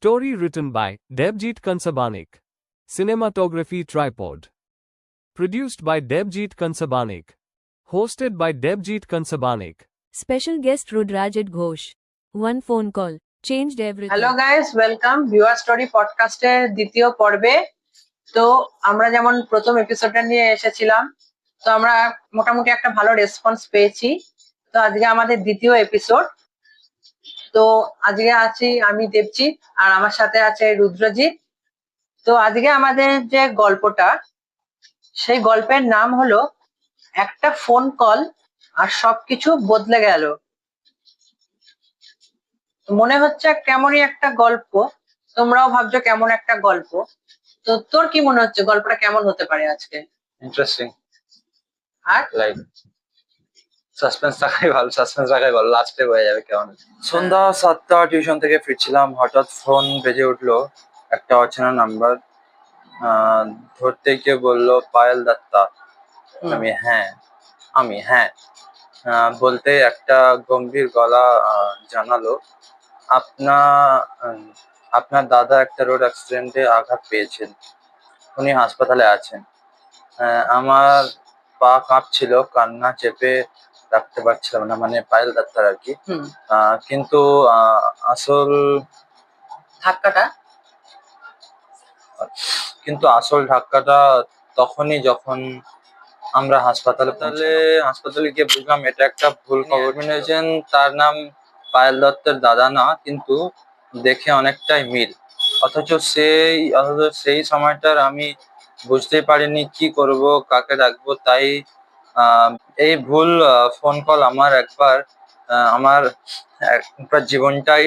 Story written by Debjit Kansabanik. Cinematography Tripod. Produced by Debjit Kansabanik. Hosted by Debjit Kansabanik. Special guest Rudrajit Ghosh. One phone call changed everything. Hello guys, welcome viewer story পডকাস্টের দ্বিতীয় পর্বে। তো আমরা যেমন প্রথম এপিসোডটা নিয়ে এসেছিলাম, তো আমরা মোটামুটি একটা ভালো রেসপন্স পেয়েছি। তো আজকে আমাদের দ্বিতীয় এপিসোড। তো আজকে আছি আমি দেবজিৎ, আর আমার সাথে আছে রুদ্রজিৎ। তো আজকে আমাদের যে গল্পটা, সেই গল্পের নাম হলো একটা ফোন কল আর সবকিছু বদলে গেল। মনে হচ্ছে কেমনই একটা গল্প, তোমরাও ভাবছো কেমন একটা গল্প। তো তোর কি মনে হচ্ছে গল্পটা কেমন হতে পারে আজকে? ইন্টারেস্টিং, আর লাইক সাসপেন্স রাখাই ভালো, লাস্টে হয়ে যাবে কেমন। সন্ধ্যা 7টা টিউশন থেকে ফিরছিলাম, হঠাৎ ফোন বেজে উঠলো। একটা অচেনা নাম্বার। ধরতে গিয়ে বললো পায়েল দত্তা। আমি হ্যাঁ বলতে একটা গম্ভীর গলা জানালো, আপনার দাদা একটা রোড অ্যাক্সিডেন্টে আঘাত পেয়েছেন, উনি হাসপাতালে আছেন। আমার পা কাঁপছিল, কান্না চেপে রাখতে পারছিলাম না, মানে পায়েল ডাক্তার আর কি। কিন্তু আসল ধাক্কাটা তখনই, যখন আমরা হাসপাতালে গিয়ে বুঝলাম এটা একটা ভুল খবর। শুনেছেন তার নাম পায়েল দত্তের দাদা না, কিন্তু দেখে অনেকটাই মিল। অথচ সেই সময়টার আমি বুঝতেই পারিনি কি করব, কাকে ডাকবো। তাই এই ভুল ফোন কল আমার একবার জীবনটাই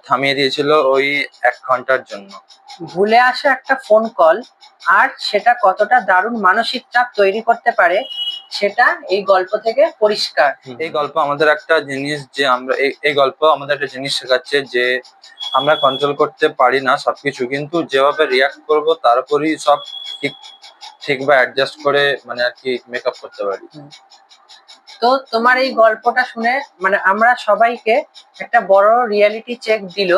থামিয়ে দিয়েছিল ওই 1 ঘন্টার জন্য। ভুলে আসা একটা ফোন কল আর সেটা কতটা দারুণ মানসিক চাপ তৈরি করতে পারে, সেটা এই গল্প থেকে পরিষ্কার। এই গল্প আমাদের একটা জিনিস শেখাচ্ছে যে আমরা কন্ট্রোল করতে পারি না সবকিছু, কিন্তু যেভাবে রিয়াক্ট করব তার উপরই সব ঠিক বা অ্যাডজাস্ট করে মানে আর কি মেকআপ করতে পারি। তো তোমার এই গল্পটা শুনে মানে আমরা সবাইকে একটা বড় রিয়েলিটি চেক দিল।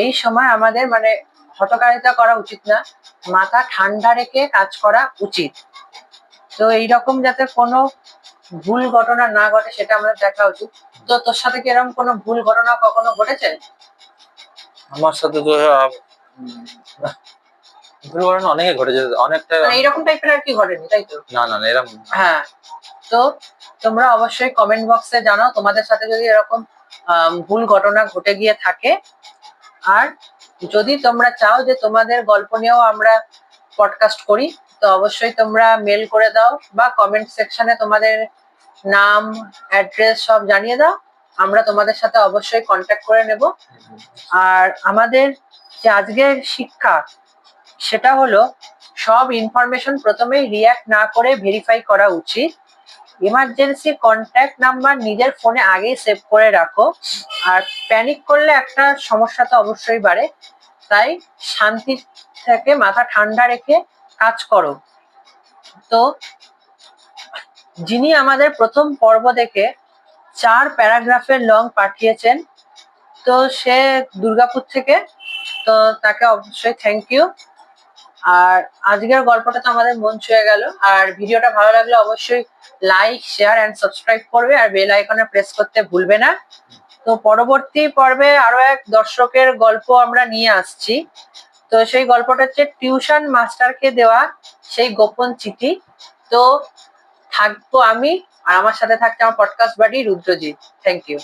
এই সময় আমাদের মানে হঠকারিতা করা উচিত না, মাথা ঠান্ডা রেখে কাজ করা উচিত। তো এইরকম যাতে কোনো ভুল ঘটনা না ঘটে সেটা আমাদের দেখা উচিত। তো তোর সাথে কি এরকম কোনো ভুল ঘটনা কখনো ঘটেছে? আমার সাথে তো ভুল ঘটনা অনেকে ঘটেছে, অনেকটা এইরকম টাইপের আর কি ঘটেনি, তাই তো? না এরকম। হ্যাঁ, তো তোমরা অবশ্যই কমেন্ট বক্সে জানাও তোমাদের সাথে যদি এরকম ভুল ঘটনা ঘটে গিয়ে থাকে। আর যদি তোমরা চাও যে তোমাদের গল্প নিয়েও আমরা পডকাস্ট করি, তো অবশ্যই তোমরা মেল করে দাও বা কমেন্ট সেকশনে তোমাদের নাম, অ্যাড্রেস সব জানিয়ে দাও। আমরা তোমাদের সাথে অবশ্যই কন্ট্যাক্ট করে নেব। আর আমাদের যে আজকের শিক্ষা, সেটা হলো সব ইনফরমেশন প্রথমেই রিঅ্যাক্ট না করে ভেরিফাই করা উচিত। ইমার্জেন্সি কন্ট্যাক্ট নাম্বার নিজের ফোনে আগেই সেভ করে রাখো। আর প্যানিক করলে একটা সমস্যা তো অবশ্যই বাড়ে, তাই শান্তি থেকে মাথা ঠান্ডা রেখে কাজ করো। তো যিনি আমাদের প্রথম পর্ব দেখে 4 প্যারাগ্রাফের লং পাঠিয়েছেন, তো সে দুর্গাপুর থেকে, তো তাকে অবশ্যই থ্যাংক ইউ। আর আজকের গল্পটা তো আমাদের মন ছুঁয়ে গেল। আর ভিডিওটা ভালো লাগলে অবশ্যই লাইক, শেয়ার এন্ড সাবস্ক্রাইব করবে, আর বেল আইকনে প্রেস করতে ভুলবে না। তো পরবর্তী পর্বে আরো এক দর্শকের গল্প আমরা নিয়ে আসছি। তো সেই গল্পটা হচ্ছে টিউশন মাস্টারকে দেওয়া সেই গোপন চিঠি। তো থাকবো আমি, আর আমার সাথে থাকছে আমার podcast buddy Rudrajit. Thank you.